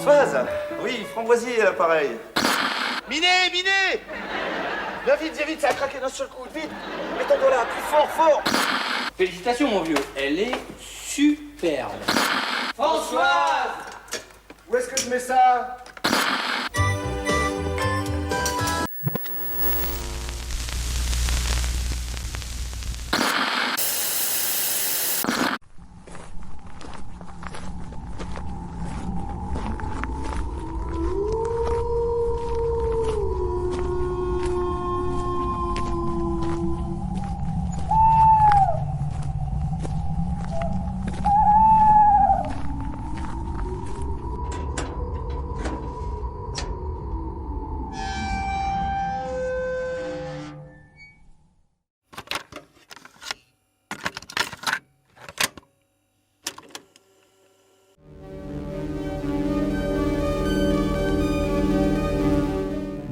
Françoise? Oui, Framboisier à l'appareil. Minet! Viens vite, ça a craqué d'un seul coup, vite! Mets ton doigt là, plus fort, fort! Félicitations mon vieux, elle est superbe. Françoise! Où est-ce que je mets ça?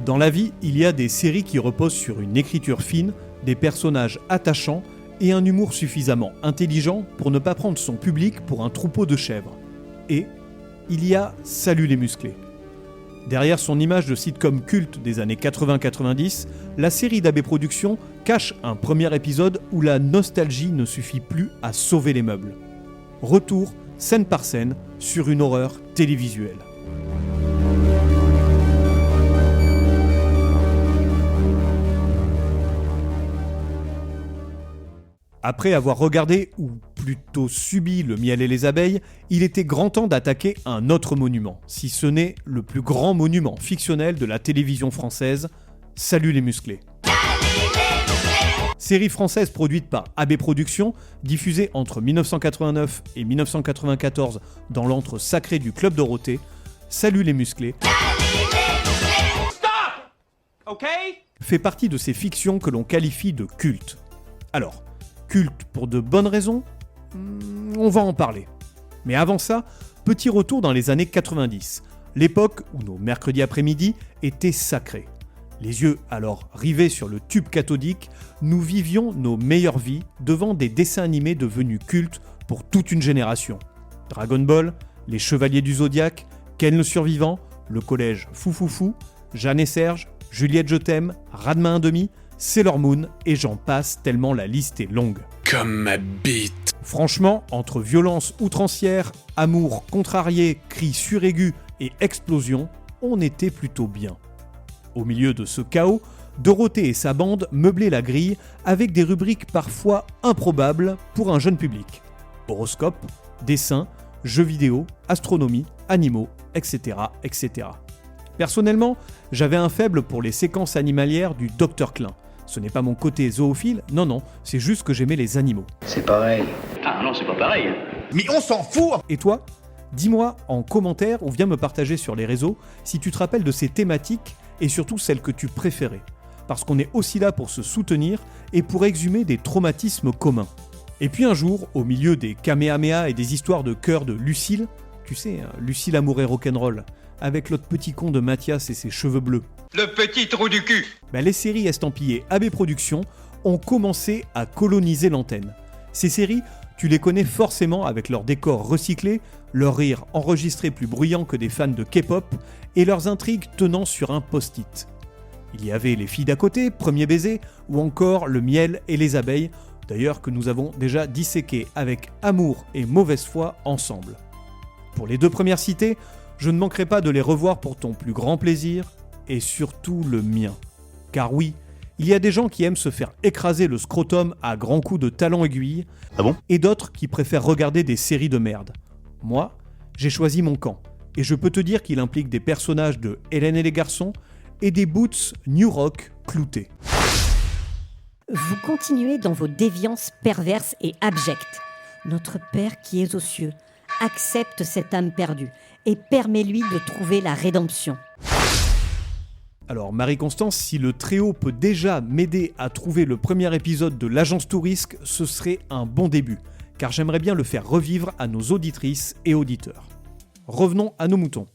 Dans la vie, il y a des séries qui reposent sur une écriture fine, des personnages attachants et un humour suffisamment intelligent pour ne pas prendre son public pour un troupeau de chèvres. Et il y a Salut les musclés. Derrière son image de sitcom culte des années 80-90, la série d'AB Productions cache un premier épisode où la nostalgie ne suffit plus à sauver les meubles. Retour, scène par scène, sur une horreur télévisuelle. Après avoir regardé, ou plutôt subi Le miel et les abeilles, il était grand temps d'attaquer un autre monument, si ce n'est le plus grand monument fictionnel de la télévision française, Salut les musclés. Série française produite par AB Productions, diffusée entre 1989 et 1994 dans l'antre sacré du Club Dorothée, Salut les musclés fait partie de ces fictions que l'on qualifie de cultes. Alors, culte pour de bonnes raisons? On va en parler. Mais avant ça, petit retour dans les années 90, l'époque où nos mercredis après-midi étaient sacrés. Les yeux alors rivés sur le tube cathodique, nous vivions nos meilleures vies devant des dessins animés devenus cultes pour toute une génération. Dragon Ball, Les Chevaliers du Zodiaque, Ken le Survivant, Le Collège Foufoufou, Jeanne et Serge, Juliette Je t'aime, Rademain 1/2, Sailor Moon et j'en passe tellement la liste est longue. Comme ma bite. Franchement, entre violence outrancière, amour contrarié, cris suraigus et explosions, on était plutôt bien. Au milieu de ce chaos, Dorothée et sa bande meublaient la grille avec des rubriques parfois improbables pour un jeune public. Horoscope, dessins, jeux vidéo, astronomie, animaux, etc., etc. Personnellement, j'avais un faible pour les séquences animalières du Dr Klein. Ce n'est pas mon côté zoophile, non, c'est juste que j'aimais les animaux. C'est pareil. Ah non, c'est pas pareil. Mais on s'en fout! Et toi? Dis-moi en commentaire ou viens me partager sur les réseaux si tu te rappelles de ces thématiques et surtout celles que tu préférais. Parce qu'on est aussi là pour se soutenir et pour exhumer des traumatismes communs. Et puis un jour, au milieu des kamehameha et des histoires de cœur de Lucille, tu sais, Lucille amour et rock'n'roll, avec l'autre petit con de Mathias et ses cheveux bleus. Le petit trou du cul. Les séries estampillées AB Productions ont commencé à coloniser l'antenne. Ces séries, tu les connais forcément avec leurs décors recyclés, leurs rires enregistrés plus bruyants que des fans de K-pop et leurs intrigues tenant sur un post-it. Il y avait Les filles d'à côté, Premier baiser, ou encore Le miel et les abeilles, d'ailleurs que nous avons déjà disséqué avec amour et mauvaise foi ensemble. Pour les deux premières citées, je ne manquerai pas de les revoir pour ton plus grand plaisir, et surtout le mien. Car oui, il y a des gens qui aiment se faire écraser le scrotum à grands coups de talons aiguilles, et d'autres qui préfèrent regarder des séries de merde. Moi, j'ai choisi mon camp, et je peux te dire qu'il implique des personnages de Hélène et les garçons, et des boots New Rock cloutés. Vous continuez dans vos déviances perverses et abjectes. Notre Père qui es aux cieux, accepte cette âme perdue et permets-lui de trouver la rédemption. Alors Marie-Constance, si le Très-Haut peut déjà m'aider à trouver le premier épisode de l'Agence Tourisque, ce serait un bon début, car j'aimerais bien le faire revivre à nos auditrices et auditeurs. Revenons à nos moutons.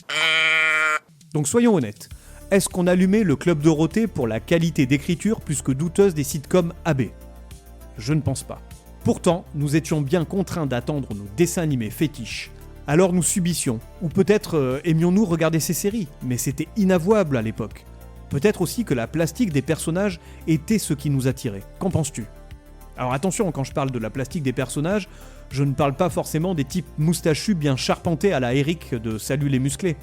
Donc soyons honnêtes, est-ce qu'on allumait le Club Dorothée pour la qualité d'écriture plus que douteuse des sitcoms AB? Je ne pense pas. Pourtant, nous étions bien contraints d'attendre nos dessins animés fétiches, Alors nous subissions, ou peut-être aimions-nous regarder ces séries, mais c'était inavouable à l'époque. Peut-être aussi que la plastique des personnages était ce qui nous attirait. Qu'en penses-tu ? Alors attention, quand je parle de la plastique des personnages, je ne parle pas forcément des types moustachus bien charpentés à la Eric de Salut les musclés.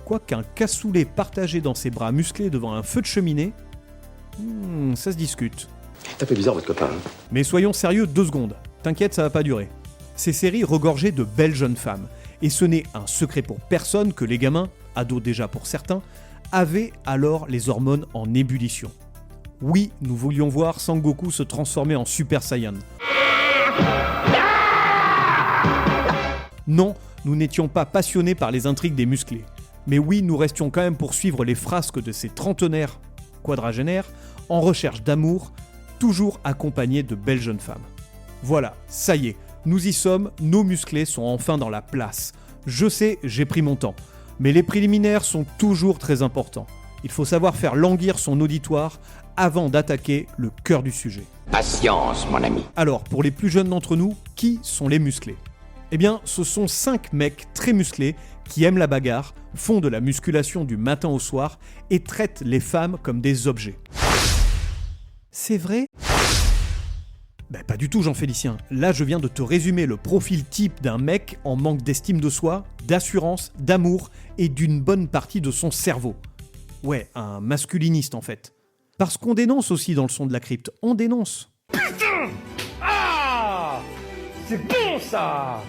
Quoiqu'un cassoulet partagé dans ses bras musclés devant un feu de cheminée, ça se discute. C'est un peu bizarre votre copain. Hein. Mais soyons sérieux 2 secondes. T'inquiète, ça va pas durer. Ces séries regorgeaient de belles jeunes femmes. Et ce n'est un secret pour personne que les gamins, ados déjà pour certains, avaient alors les hormones en ébullition. Oui, nous voulions voir Sangoku se transformer en Super Saiyan. Non, nous n'étions pas passionnés par les intrigues des musclés. Mais oui, nous restions quand même pour suivre les frasques de ces trentenaires, quadragénaires, en recherche d'amour, toujours accompagnés de belles jeunes femmes. Voilà, ça y est, nous y sommes, nos musclés sont enfin dans la place. Je sais, j'ai pris mon temps, mais les préliminaires sont toujours très importants. Il faut savoir faire languir son auditoire avant d'attaquer le cœur du sujet. Patience, mon ami. Alors, pour les plus jeunes d'entre nous, qui sont les musclés ? Eh bien, ce sont 5 mecs très musclés qui aiment la bagarre, font de la musculation du matin au soir et traitent les femmes comme des objets. C'est vrai ? Ben pas du tout, Jean-Félicien. Là, je viens de te résumer le profil type d'un mec en manque d'estime de soi, d'assurance, d'amour et d'une bonne partie de son cerveau. Ouais, un masculiniste en fait. Parce qu'on dénonce aussi dans le son de la crypte, on dénonce. Putain ! Ah ! C'est bon ça !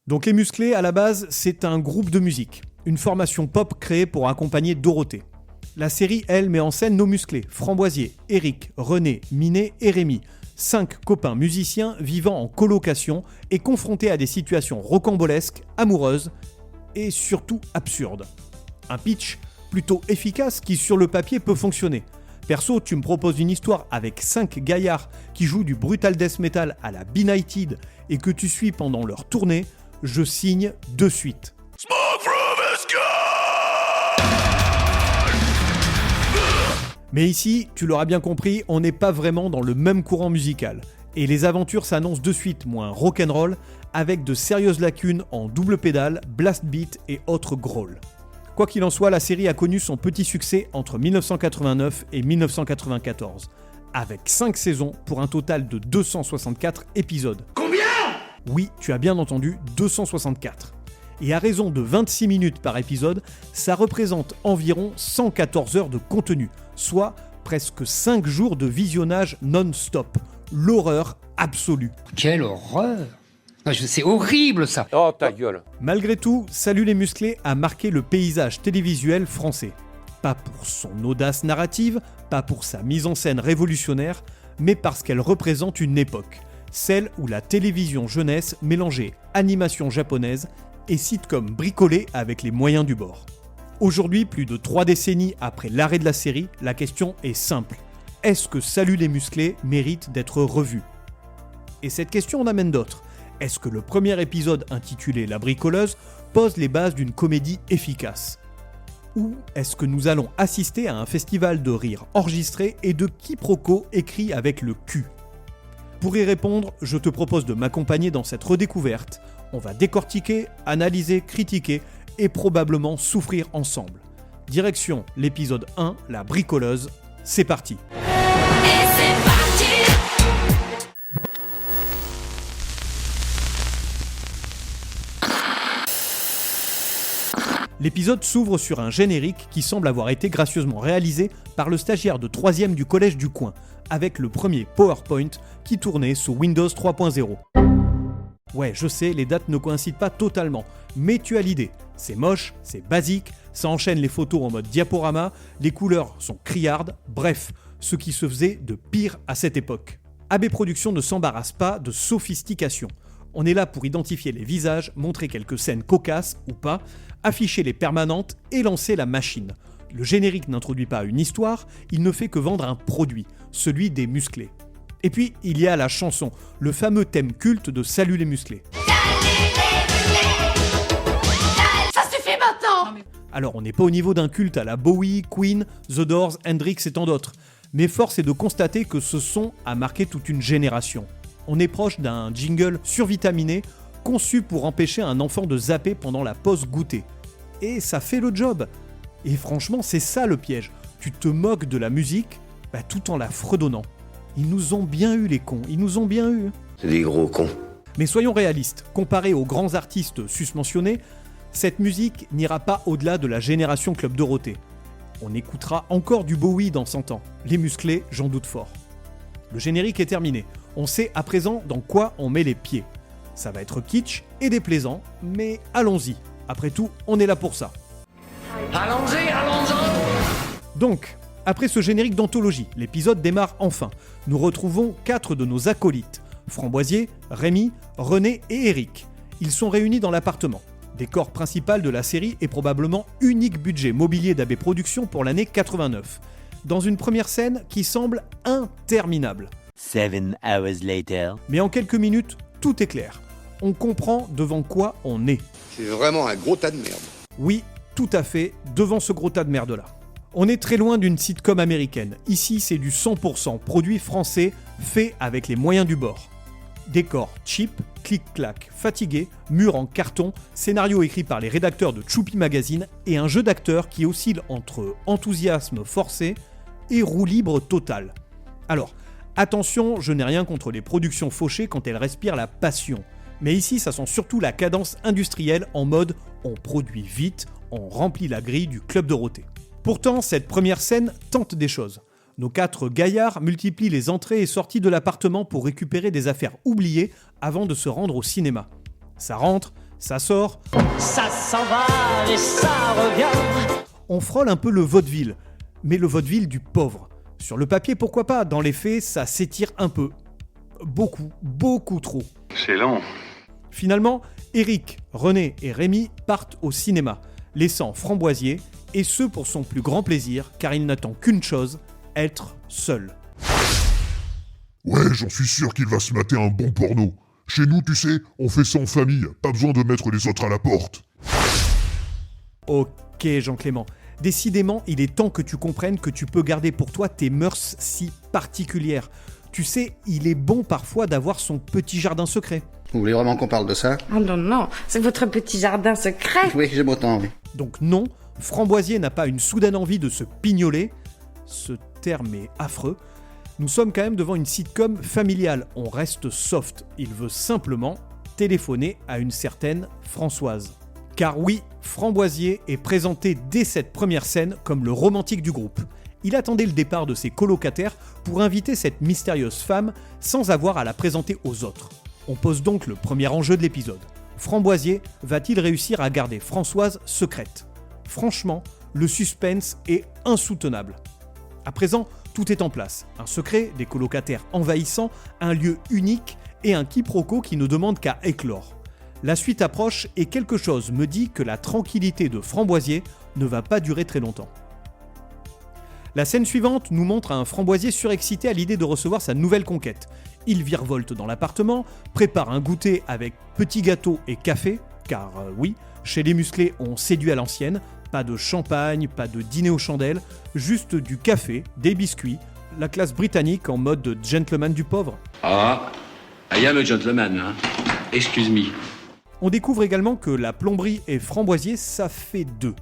Donc les musclés, à la base, c'est un groupe de musique, une formation pop créée pour accompagner Dorothée. La série, elle, met en scène nos musclés, Framboisier, Eric, René, Minet et Rémi, 5 copains musiciens vivant en colocation et confrontés à des situations rocambolesques, amoureuses et surtout absurdes. Un pitch plutôt efficace qui sur le papier peut fonctionner. Perso, tu me proposes une histoire avec 5 gaillards qui jouent du brutal death metal à la Benighted et que tu suis pendant leur tournée, je signe de suite. Mais ici, tu l'auras bien compris, on n'est pas vraiment dans le même courant musical. Et les aventures s'annoncent de suite moins rock'n'roll, avec de sérieuses lacunes en double pédale, blast beat et autres growls. Quoi qu'il en soit, la série a connu son petit succès entre 1989 et 1994, avec 5 saisons pour un total de 264 épisodes. Combien ? Oui, tu as bien entendu, 264. Et à raison de 26 minutes par épisode, ça représente environ 114 heures de contenu, soit presque 5 jours de visionnage non-stop. L'horreur absolue. Quelle horreur! C'est horrible ça! Oh ta gueule! Malgré tout, Salut les musclés a marqué le paysage télévisuel français. Pas pour son audace narrative, pas pour sa mise en scène révolutionnaire, mais parce qu'elle représente une époque. Celle où la télévision jeunesse mélangeait animation japonaise et sitcom bricolé avec les moyens du bord. Aujourd'hui, plus de 3 décennies après l'arrêt de la série, la question est simple. Est-ce que Salut les musclés mérite d'être revu ? Et cette question en amène d'autres. Est-ce que le premier épisode intitulé La bricoleuse pose les bases d'une comédie efficace ? Ou est-ce que nous allons assister à un festival de rire enregistré et de quiproquos écrits avec le cul ? Pour y répondre, je te propose de m'accompagner dans cette redécouverte. On va décortiquer, analyser, critiquer et probablement souffrir ensemble. Direction l'épisode 1, La bricoleuse. C'est parti. L'épisode s'ouvre sur un générique qui semble avoir été gracieusement réalisé par le stagiaire de 3e du collège du coin, avec le premier PowerPoint qui tournait sous Windows 3.0. Ouais, je sais, les dates ne coïncident pas totalement, mais tu as l'idée. C'est moche, c'est basique, ça enchaîne les photos en mode diaporama, les couleurs sont criardes, bref, ce qui se faisait de pire à cette époque. AB Productions ne s'embarrasse pas de sophistication. On est là pour identifier les visages, montrer quelques scènes cocasses ou pas, afficher les permanentes et lancer la machine. Le générique n'introduit pas une histoire, il ne fait que vendre un produit, celui des musclés. Et puis, il y a la chanson, le fameux thème culte de Salut les musclés. Ça suffit maintenant! Alors, on n'est pas au niveau d'un culte à la Bowie, Queen, The Doors, Hendrix et tant d'autres, mais force est de constater que ce son a marqué toute une génération. On est proche d'un jingle survitaminé conçu pour empêcher un enfant de zapper pendant la pause goûter. Et ça fait le job. Et franchement, c'est ça le piège. Tu te moques de la musique, tout en la fredonnant. Ils nous ont bien eu les cons, ils nous ont bien eu. C'est des gros cons. Mais soyons réalistes, comparé aux grands artistes susmentionnés, cette musique n'ira pas au-delà de la génération Club Dorothée. On écoutera encore du Bowie dans 100 ans. Les musclés, j'en doute fort. Le générique est terminé. On sait à présent dans quoi on met les pieds. Ça va être kitsch et déplaisant, mais allons-y. Après tout, on est là pour ça. Allons-y, allons-y. Donc, après ce générique d'anthologie, l'épisode démarre enfin. Nous retrouvons 4 de nos acolytes. Framboisier, Rémi, René et Eric. Ils sont réunis dans l'appartement. Décor principal de la série et probablement unique budget mobilier d'AB Productions pour l'année 89. Dans une première scène qui semble interminable. 7 hours later. Mais en quelques minutes, tout est clair. On comprend devant quoi on est. C'est vraiment un gros tas de merde. Oui, tout à fait, devant ce gros tas de merde-là. On est très loin d'une sitcom américaine. Ici, c'est du 100% produit français, fait avec les moyens du bord. Décor cheap, clic-clac, fatigué, mur en carton, scénario écrit par les rédacteurs de Choupi Magazine et un jeu d'acteurs qui oscille entre enthousiasme forcé et roue libre totale. Alors, attention, je n'ai rien contre les productions fauchées quand elles respirent la passion. Mais ici, ça sent surtout la cadence industrielle en mode on produit vite, on remplit la grille du Club Dorothée. Pourtant, cette première scène tente des choses. Nos 4 gaillards multiplient les entrées et sorties de l'appartement pour récupérer des affaires oubliées avant de se rendre au cinéma. Ça rentre, ça sort, Ça s'en va et ça revient. on frôle un peu le vaudeville, mais le vaudeville du pauvre. Sur le papier, pourquoi pas, dans les faits, ça s'étire un peu. Beaucoup trop. C'est long. Finalement, Eric, René et Rémi partent au cinéma, laissant Framboisier, et ce pour son plus grand plaisir, car il n'attend qu'une chose, être seul. Ouais, j'en suis sûr qu'il va se mater un bon porno. Chez nous, tu sais, on fait ça en famille, pas besoin de mettre les autres à la porte. Ok, Jean-Clément. Décidément, il est temps que tu comprennes que tu peux garder pour toi tes mœurs si particulières. Tu sais, il est bon parfois d'avoir son petit jardin secret. Vous voulez vraiment qu'on parle de ça? Oh non, c'est votre petit jardin secret. Oui, j'ai autant envie. Donc non, Framboisier n'a pas une soudaine envie de se pignoler. Ce terme est affreux. Nous sommes quand même devant une sitcom familiale. On reste soft. Il veut simplement téléphoner à une certaine Françoise. Car oui, Framboisier est présenté dès cette première scène comme le romantique du groupe. Il attendait le départ de ses colocataires pour inviter cette mystérieuse femme sans avoir à la présenter aux autres. On pose donc le premier enjeu de l'épisode. Framboisier va-t-il réussir à garder Françoise secrète ? Franchement, le suspense est insoutenable. À présent, tout est en place. Un secret, des colocataires envahissants, un lieu unique et un quiproquo qui ne demande qu'à éclore. La suite approche et quelque chose me dit que la tranquillité de Framboisier ne va pas durer très longtemps. La scène suivante nous montre un Framboisier surexcité à l'idée de recevoir sa nouvelle conquête. Il virevolte dans l'appartement, prépare un goûter avec petits gâteaux et café, car oui, chez les musclés on séduit à l'ancienne, pas de champagne, pas de dîner aux chandelles, juste du café, des biscuits, la classe britannique en mode de gentleman du pauvre. Ah, I am a gentleman, hein. Excuse me. On découvre également que la plomberie et Framboisier, ça fait 2.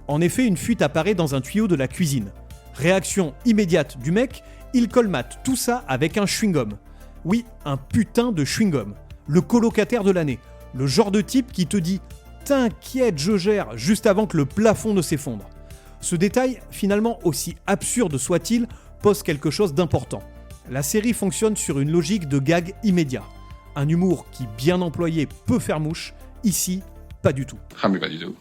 En effet, une fuite apparaît dans un tuyau de la cuisine. Réaction immédiate du mec, il colmate tout ça avec un chewing-gum. Oui, un putain de chewing-gum. Le colocataire de l'année. Le genre de type qui te dit « T'inquiète, je gère » juste avant que le plafond ne s'effondre. Ce détail, finalement aussi absurde soit-il, pose quelque chose d'important. La série fonctionne sur une logique de gag immédiat. Un humour qui, bien employé, peut faire mouche. Ici, pas du tout. Ah, mais pas du tout.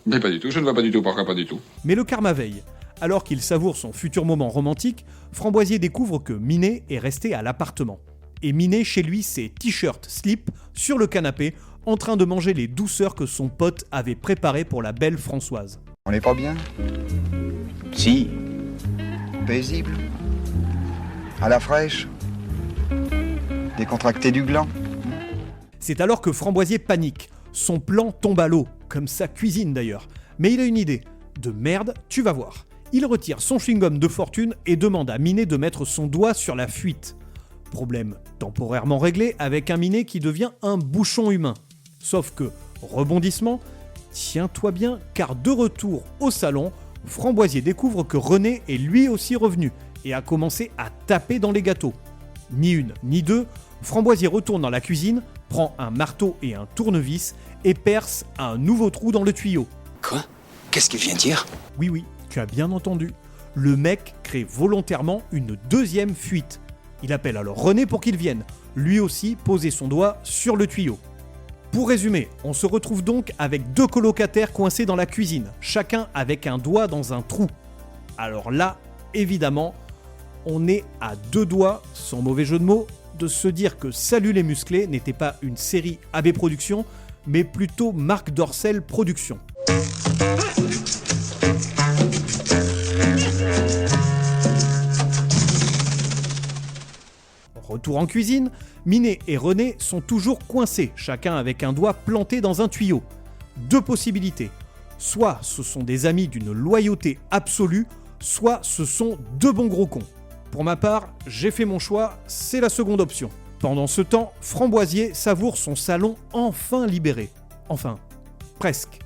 Mais pas du tout, je ne vois pas du tout, pourquoi pas du tout. Mais le karma veille. Alors qu'il savoure son futur moment romantique, Framboisier découvre que Minet est resté à l'appartement. Et Minet, chez lui, c'est t-shirt, slip, sur le canapé, en train de manger les douceurs que son pote avait préparées pour la belle Françoise. On n'est pas bien? Si. Paisible? À la fraîche? Décontracté du gland? C'est alors que Framboisier panique. Son plan tombe à l'eau, comme sa cuisine d'ailleurs. Mais il a une idée. De merde, tu vas voir. Il retire son chewing-gum de fortune et demande à Minet de mettre son doigt sur la fuite. Problème temporairement réglé avec un Minet qui devient un bouchon humain. Sauf que, rebondissement, tiens-toi bien, car de retour au salon, Framboisier découvre que René est lui aussi revenu et a commencé à taper dans les gâteaux. Ni une, ni deux, Framboisier retourne dans la cuisine, prend un marteau et un tournevis et perce un nouveau trou dans le tuyau. Quoi ? Qu'est-ce qu'il vient dire ? Oui, tu as bien entendu. Le mec crée volontairement une deuxième fuite. Il appelle alors René pour qu'il vienne, lui aussi poser son doigt sur le tuyau. Pour résumer, on se retrouve donc avec 2 colocataires coincés dans la cuisine, chacun avec un doigt dans un trou. Alors là, évidemment, on est à 2 doigts, sans mauvais jeu de mots, de se dire que Salut les musclés n'était pas une série AB Productions, mais plutôt Marc Dorcel Productions. Retour en cuisine, Minet et René sont toujours coincés, chacun avec un doigt planté dans un tuyau. 2 possibilités. Soit ce sont des amis d'une loyauté absolue, soit ce sont 2 bons gros cons. Pour ma part, j'ai fait mon choix, c'est la seconde option. Pendant ce temps, Framboisier savoure son salon enfin libéré. Enfin, presque.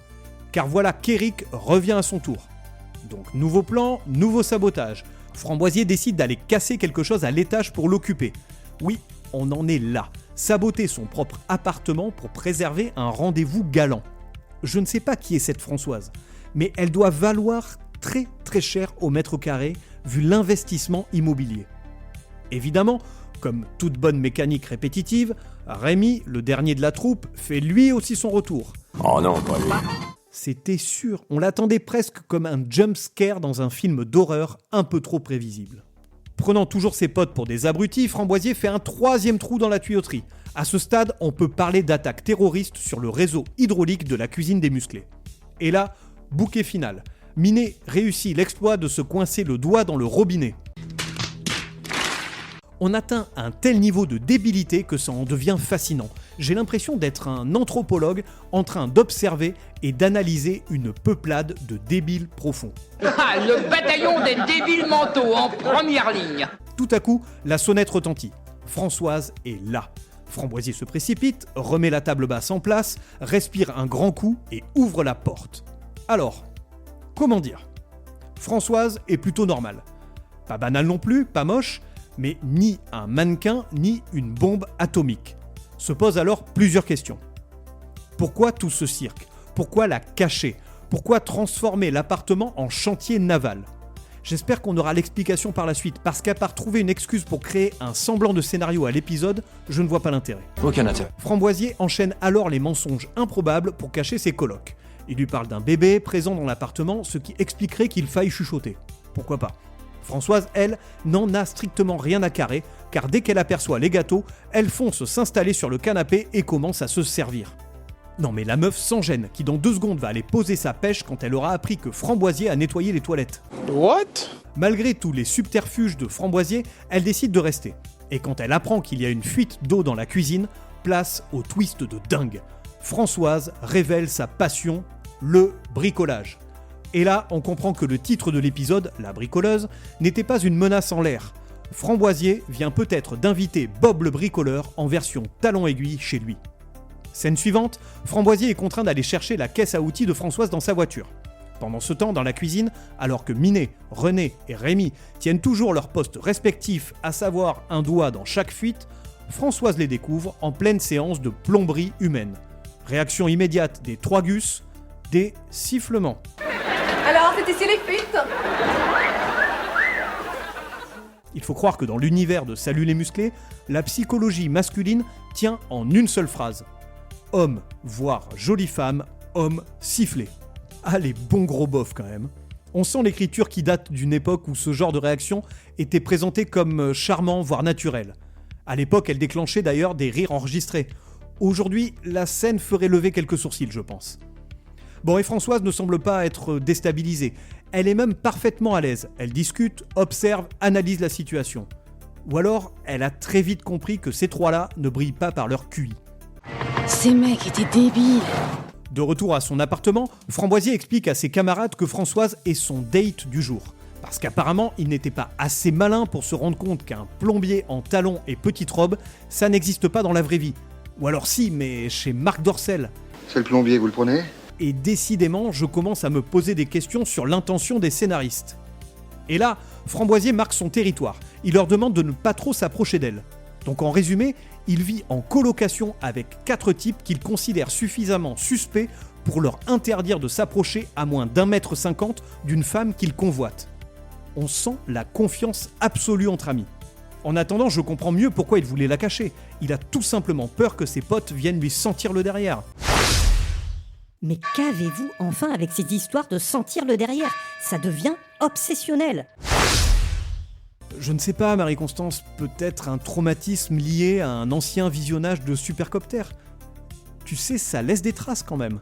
Car voilà qu'Éric revient à son tour. Donc nouveau plan, nouveau sabotage. Framboisier décide d'aller casser quelque chose à l'étage pour l'occuper. Oui, on en est là. Saboter son propre appartement pour préserver un rendez-vous galant. Je ne sais pas qui est cette Françoise, mais elle doit valoir très très cher au mètre carré vu l'investissement immobilier. Évidemment, comme toute bonne mécanique répétitive, Rémi, le dernier de la troupe, fait lui aussi son retour. Oh non, pas lui. C'était sûr, on l'attendait presque comme un jump scare dans un film d'horreur un peu trop prévisible. Prenant toujours ses potes pour des abrutis, Framboisier fait un 3e trou dans la tuyauterie. À ce stade, on peut parler d'attaque terroriste sur le réseau hydraulique de la cuisine des musclés. Et là, bouquet final. Minet réussit l'exploit de se coincer le doigt dans le robinet. On atteint un tel niveau de débilité que ça en devient fascinant. J'ai l'impression d'être un anthropologue en train d'observer et d'analyser une peuplade de débiles profonds. Le bataillon des débiles mentaux en première ligne. Tout à coup, la sonnette retentit. Françoise est là. Framboisier se précipite, remet la table basse en place, respire un grand coup et ouvre la porte. Alors, comment dire ? Françoise est plutôt normale. Pas banale non plus, pas moche, mais ni un mannequin ni une bombe atomique. Se posent alors plusieurs questions. Pourquoi tout ce cirque ? Pourquoi la cacher ? Pourquoi transformer l'appartement en chantier naval ? J'espère qu'on aura l'explication par la suite, parce qu'à part trouver une excuse pour créer un semblant de scénario à l'épisode, je ne vois pas l'intérêt. Aucun intérêt. Framboisier enchaîne alors les mensonges improbables pour cacher ses colocs. Il lui parle d'un bébé présent dans l'appartement, ce qui expliquerait qu'il faille chuchoter. Pourquoi pas ? Françoise, elle, n'en a strictement rien à carrer, car dès qu'elle aperçoit les gâteaux, elle fonce s'installer sur le canapé et commence à se servir. Non mais la meuf sans gêne, qui dans 2 secondes va aller poser sa pêche quand elle aura appris que Framboisier a nettoyé les toilettes. What ? Malgré tous les subterfuges de Framboisier, elle décide de rester. Et quand elle apprend qu'il y a une fuite d'eau dans la cuisine, place au twist de dingue. Françoise révèle sa passion, le bricolage. Et là, on comprend que le titre de l'épisode, La bricoleuse, n'était pas une menace en l'air. Framboisier vient peut-être d'inviter Bob le bricoleur en version talon-aiguille chez lui. Scène suivante, Framboisier est contraint d'aller chercher la caisse à outils de Françoise dans sa voiture. Pendant ce temps, dans la cuisine, alors que Minet, René et Rémi tiennent toujours leurs postes respectifs, à savoir un doigt dans chaque fuite, Françoise les découvre en pleine séance de plomberie humaine. Réaction immédiate des 3 gus, des sifflements. Alors, c'est ici les fuites ? Il faut croire que dans l'univers de Salut les musclés, la psychologie masculine tient en une seule phrase. Homme, voire jolie femme, homme sifflé. Ah, les bons gros bofs quand même. On sent l'écriture qui date d'une époque où ce genre de réaction était présenté comme charmant, voire naturel. À l'époque, elle déclenchait d'ailleurs des rires enregistrés. Aujourd'hui, la scène ferait lever quelques sourcils, je pense. Bon, et Françoise ne semble pas être déstabilisée. Elle est même parfaitement à l'aise. Elle discute, observe, analyse la situation. Ou alors, elle a très vite compris que ces 3-là ne brillent pas par leur QI. Ces mecs étaient débiles. De retour à son appartement, Framboisier explique à ses camarades que Françoise est son date du jour. Parce qu'apparemment, il n'était pas assez malin pour se rendre compte qu'un plombier en talons et petite robe, ça n'existe pas dans la vraie vie. Ou alors si, mais chez Marc Dorcel. C'est le plombier, vous le prenez? Et décidément, je commence à me poser des questions sur l'intention des scénaristes. Et là, Framboisier marque son territoire. Il leur demande de ne pas trop s'approcher d'elle. Donc en résumé, il vit en colocation avec 4 types qu'il considère suffisamment suspects pour leur interdire de s'approcher à moins d'1,50 m d'une femme qu'il convoite. On sent la confiance absolue entre amis. En attendant, je comprends mieux pourquoi il voulait la cacher. Il a tout simplement peur que ses potes viennent lui sentir le derrière. Mais qu'avez-vous enfin avec ces histoires de sentir le derrière? Ça devient obsessionnel. Je ne sais pas, Marie-Constance, peut-être un traumatisme lié à un ancien visionnage de Supercopter. Tu sais, ça laisse des traces quand même.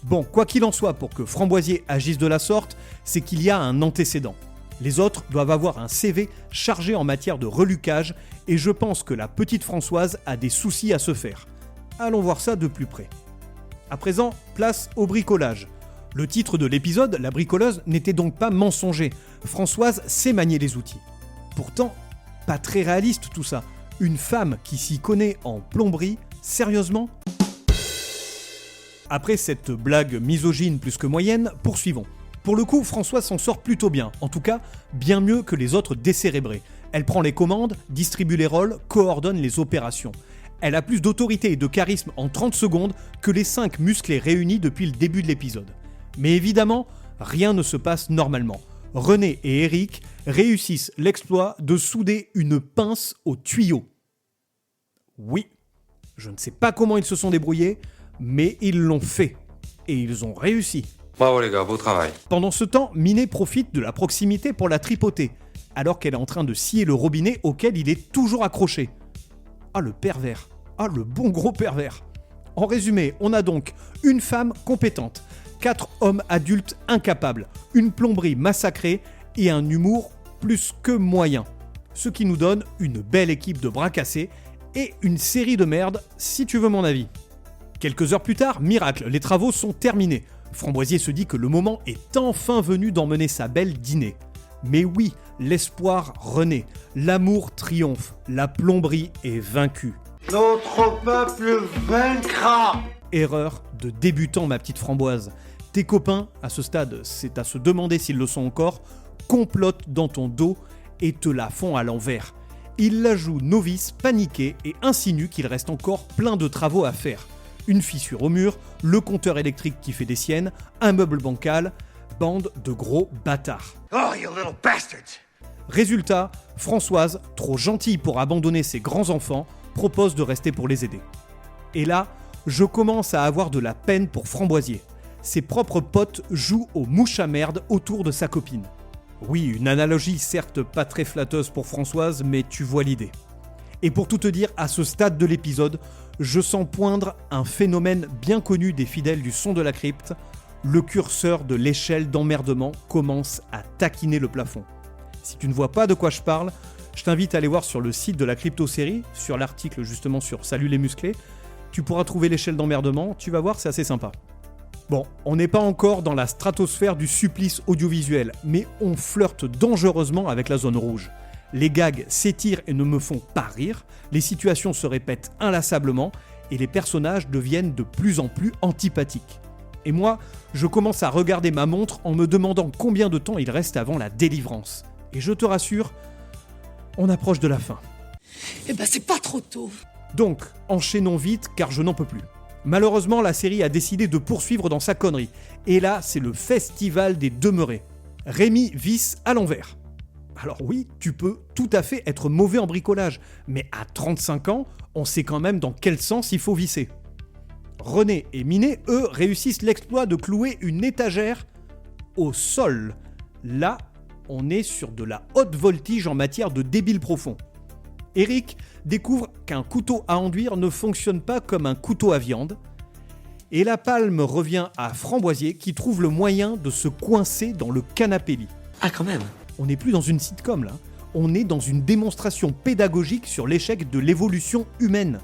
Bon, quoi qu'il en soit, pour que Framboisier agisse de la sorte, c'est qu'il y a un antécédent. Les autres doivent avoir un CV chargé en matière de reluquage, et je pense que la petite Françoise a des soucis à se faire. Allons voir ça de plus près. À présent, place au bricolage. Le titre de l'épisode, La bricoleuse, n'était donc pas mensonger. Françoise sait manier les outils. Pourtant, pas très réaliste tout ça. Une femme qui s'y connaît en plomberie, sérieusement ? Après cette blague misogyne plus que moyenne, poursuivons. Pour le coup, Françoise s'en sort plutôt bien, en tout cas, bien mieux que les autres décérébrés. Elle prend les commandes, distribue les rôles, coordonne les opérations. Elle a plus d'autorité et de charisme en 30 secondes que les 5 musclés réunis depuis le début de l'épisode. Mais évidemment, rien ne se passe normalement. René et Eric réussissent l'exploit de souder une pince au tuyau. Oui, je ne sais pas comment ils se sont débrouillés, mais ils l'ont fait. Et ils ont réussi. Bravo les gars, beau travail. Pendant ce temps, Minet profite de la proximité pour la tripoter, alors qu'elle est en train de scier le robinet auquel il est toujours accroché. Ah le pervers, ah le bon gros pervers. En résumé, on a donc une femme compétente, 4 hommes adultes incapables, une plomberie massacrée et un humour plus que moyen. Ce qui nous donne une belle équipe de bras cassés et une série de merde, si tu veux mon avis. Quelques heures plus tard, miracle, les travaux sont terminés. Framboisier se dit que le moment est enfin venu d'emmener sa belle dîner. Mais oui, l'espoir renaît, l'amour triomphe, la plomberie est vaincue. Notre peuple vaincra! Erreur de débutant, ma petite Framboise. Tes copains, à ce stade, c'est à se demander s'ils le sont encore, complotent dans ton dos et te la font à l'envers. Ils la jouent novice, paniquée et insinuent qu'il reste encore plein de travaux à faire. Une fissure au mur, le compteur électrique qui fait des siennes, un meuble bancal, bande de gros bâtards. Oh, you little bastards! Résultat, Françoise, trop gentille pour abandonner ses grands-enfants, propose de rester pour les aider. Et là, je commence à avoir de la peine pour Framboisier. Ses propres potes jouent aux mouches à merde autour de sa copine. Oui, une analogie certes pas très flatteuse pour Françoise, mais tu vois l'idée. Et pour tout te dire, à ce stade de l'épisode, je sens poindre un phénomène bien connu des fidèles du son de la crypte. Le curseur de l'échelle d'emmerdement commence à taquiner le plafond. Si tu ne vois pas de quoi je parle, je t'invite à aller voir sur le site de la crypto-série, sur l'article justement sur Salut les musclés. Tu pourras trouver l'échelle d'emmerdement, tu vas voir, c'est assez sympa. Bon, on n'est pas encore dans la stratosphère du supplice audiovisuel, mais on flirte dangereusement avec la zone rouge. Les gags s'étirent et ne me font pas rire, les situations se répètent inlassablement, et les personnages deviennent de plus en plus antipathiques. Et moi, je commence à regarder ma montre en me demandant combien de temps il reste avant la délivrance. Et je te rassure, on approche de la fin. Eh ben c'est pas trop tôt. Donc, enchaînons vite car je n'en peux plus. Malheureusement, la série a décidé de poursuivre dans sa connerie. Et là, c'est le festival des demeurés. Rémi visse à l'envers. Alors oui, tu peux tout à fait être mauvais en bricolage, mais à 35 ans, on sait quand même dans quel sens il faut visser. René et Minet, eux, réussissent l'exploit de clouer une étagère au sol. Là, on est sur de la haute voltige en matière de débile profond. Eric découvre qu'un couteau à enduire ne fonctionne pas comme un couteau à viande. Et la palme revient à Framboisier qui trouve le moyen de se coincer dans le canapé-lit. Ah quand même. On n'est plus dans une sitcom là, on est dans une démonstration pédagogique sur l'échec de l'évolution humaine.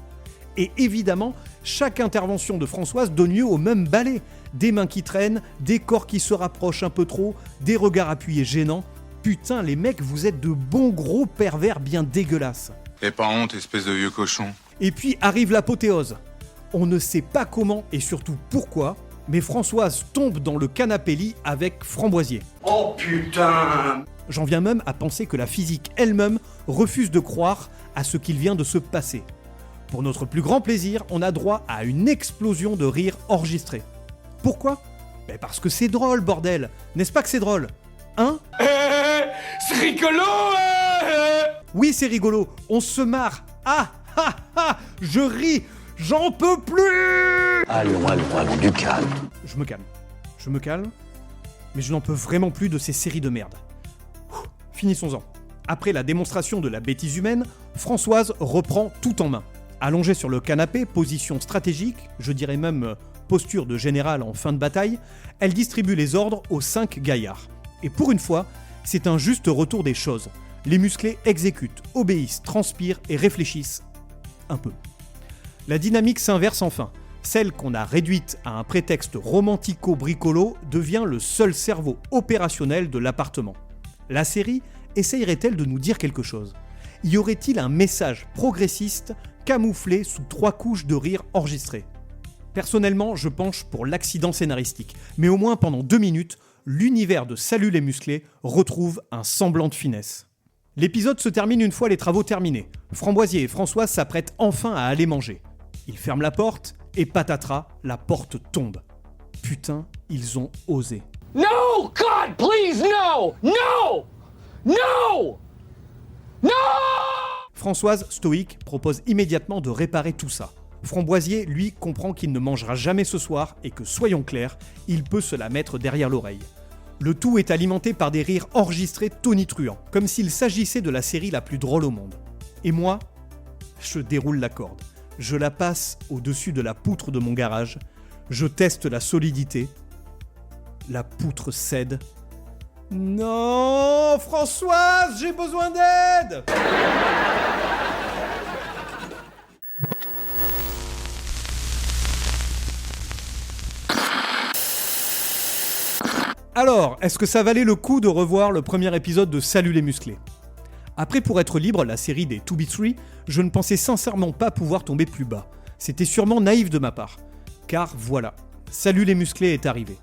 Et évidemment, chaque intervention de Françoise donne lieu au même balai. Des mains qui traînent, des corps qui se rapprochent un peu trop, des regards appuyés gênants. Putain, les mecs, vous êtes de bons gros pervers bien dégueulasses. Aie pas honte, espèce de vieux cochon. Et puis arrive l'apothéose. On ne sait pas comment et surtout pourquoi, mais Françoise tombe dans le canapé-lit avec Framboisier. Oh putain! J'en viens même à penser que la physique elle-même refuse de croire à ce qu'il vient de se passer. Pour notre plus grand plaisir, on a droit à une explosion de rire enregistrée. Pourquoi ? Parce que c'est drôle, bordel. N'est-ce pas que c'est drôle ? Hein ? C'est rigolo. Oui, c'est rigolo. On se marre. Ah, ah, ah, je ris. J'en peux plus. Allons, du calme. Je me calme. Mais je n'en peux vraiment plus de ces séries de merde. Finissons-en. Après la démonstration de la bêtise humaine, Françoise reprend tout en main. Allongée sur le canapé, position stratégique, je dirais même posture de général en fin de bataille, elle distribue les ordres aux 5 gaillards. Et pour une fois, c'est un juste retour des choses. Les musclés exécutent, obéissent, transpirent et réfléchissent un peu. La dynamique s'inverse enfin. Celle qu'on a réduite à un prétexte romantico-bricolo devient le seul cerveau opérationnel de l'appartement. La série essayerait-elle de nous dire quelque chose ? Y aurait-il un message progressiste camouflé sous 3 couches de rire enregistrées ? Personnellement, je penche pour l'accident scénaristique, mais au moins pendant 2 minutes, l'univers de Salut les musclés retrouve un semblant de finesse. L'épisode se termine une fois les travaux terminés. Framboisier et Françoise s'apprêtent enfin à aller manger. Ils ferment la porte et patatras, la porte tombe. Putain, ils ont osé. No, God, please, no! No! No! No! Françoise, stoïque, propose immédiatement de réparer tout ça. Framboisier, lui, comprend qu'il ne mangera jamais ce soir et que, soyons clairs, il peut se la mettre derrière l'oreille. Le tout est alimenté par des rires enregistrés tonitruants, comme s'il s'agissait de la série la plus drôle au monde. Et moi, je déroule la corde. Je la passe au-dessus de la poutre de mon garage. Je teste la solidité. La poutre cède. Non, Françoise, j'ai besoin d'aide! Alors, est-ce que ça valait le coup de revoir le premier épisode de Salut les musclés ? Après Pour être libre, la série des 2B3, je ne pensais sincèrement pas pouvoir tomber plus bas. C'était sûrement naïf de ma part. Car voilà, Salut les musclés est arrivé.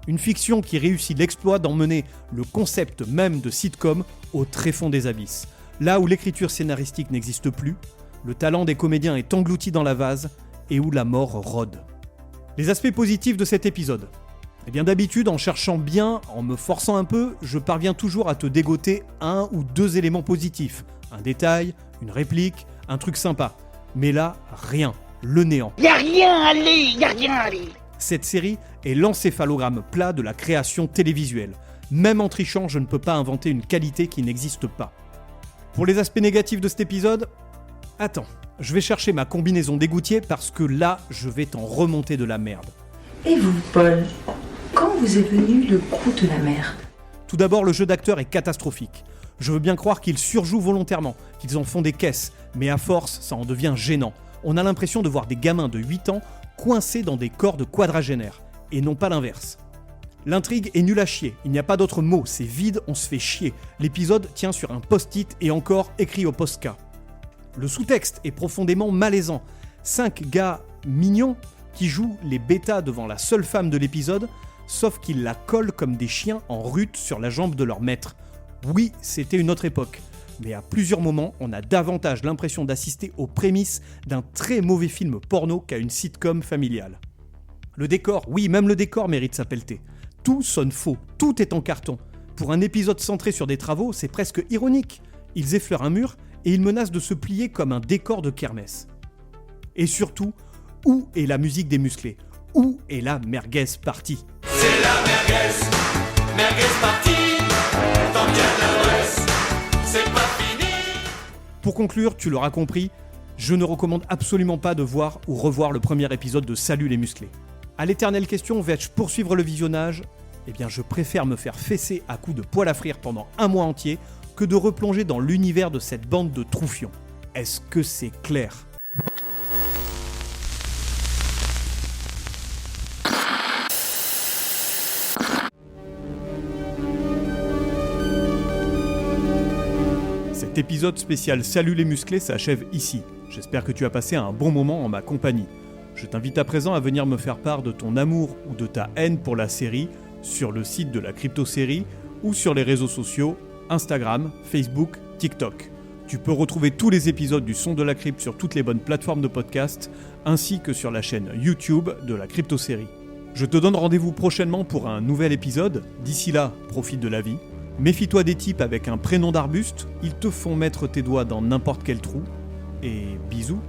Une fiction qui réussit l'exploit d'emmener le concept même de sitcom au tréfonds des abysses. Là où l'écriture scénaristique n'existe plus, le talent des comédiens est englouti dans la vase et où la mort rôde. Les aspects positifs de cet épisode. Eh bien d'habitude, en cherchant bien, en me forçant un peu, je parviens toujours à te dégoter 1 ou 2 éléments positifs. Un détail, une réplique, un truc sympa. Mais là, rien. Le néant. Y'a rien à aller. Cette série est l'encéphalogramme plat de la création télévisuelle. Même en trichant, je ne peux pas inventer une qualité qui n'existe pas. Pour les aspects négatifs de cet épisode, attends, je vais chercher ma combinaison d'égoutier parce que là, je vais t'en remonter de la merde. Et vous, Paul ? Quand vous est venu le coup de la merde ? Tout d'abord, le jeu d'acteur est catastrophique. Je veux bien croire qu'ils surjouent volontairement, qu'ils en font des caisses, mais à force, ça en devient gênant. On a l'impression de voir des gamins de 8 ans coincés dans des corps de quadragénaires, et non pas l'inverse. L'intrigue est nulle à chier, il n'y a pas d'autre mot, c'est vide, on se fait chier. L'épisode tient sur un post-it et encore écrit au Posca. Le sous-texte est profondément malaisant. 5 gars mignons qui jouent les bêtas devant la seule femme de l'épisode, sauf qu'ils la collent comme des chiens en rut sur la jambe de leur maître. Oui, c'était une autre époque, mais à plusieurs moments, on a davantage l'impression d'assister aux prémices d'un très mauvais film porno qu'à une sitcom familiale. Le décor, oui, même le décor mérite sa pelletée. Tout sonne faux, tout est en carton. Pour un épisode centré sur des travaux, c'est presque ironique. Ils effleurent un mur et ils menacent de se plier comme un décor de kermesse. Et surtout, où est la musique des musclés ? Où est la merguez partie ? C'est la merguez partie, tant bien l'adresse, c'est pas fini. Pour conclure, tu l'auras compris, je ne recommande absolument pas de voir ou revoir le premier épisode de Salut les musclés. À l'éternelle question, vais-je poursuivre le visionnage ? Eh bien, je préfère me faire fesser à coups de poêle à frire pendant 1 mois entier que de replonger dans l'univers de cette bande de troufions. Est-ce que c'est clair ? Cet épisode spécial Salut les musclés s'achève ici. J'espère que tu as passé un bon moment en ma compagnie. Je t'invite à présent à venir me faire part de ton amour ou de ta haine pour la série sur le site de la Crypto-Série ou sur les réseaux sociaux Instagram, Facebook, TikTok. Tu peux retrouver tous les épisodes du Son de la Crypte sur toutes les bonnes plateformes de podcast, ainsi que sur la chaîne YouTube de la Crypto-Série. Je te donne rendez-vous prochainement pour un nouvel épisode. D'ici là, profite de la vie. Méfie-toi des types avec un prénom d'arbuste, ils te font mettre tes doigts dans n'importe quel trou. Et bisous.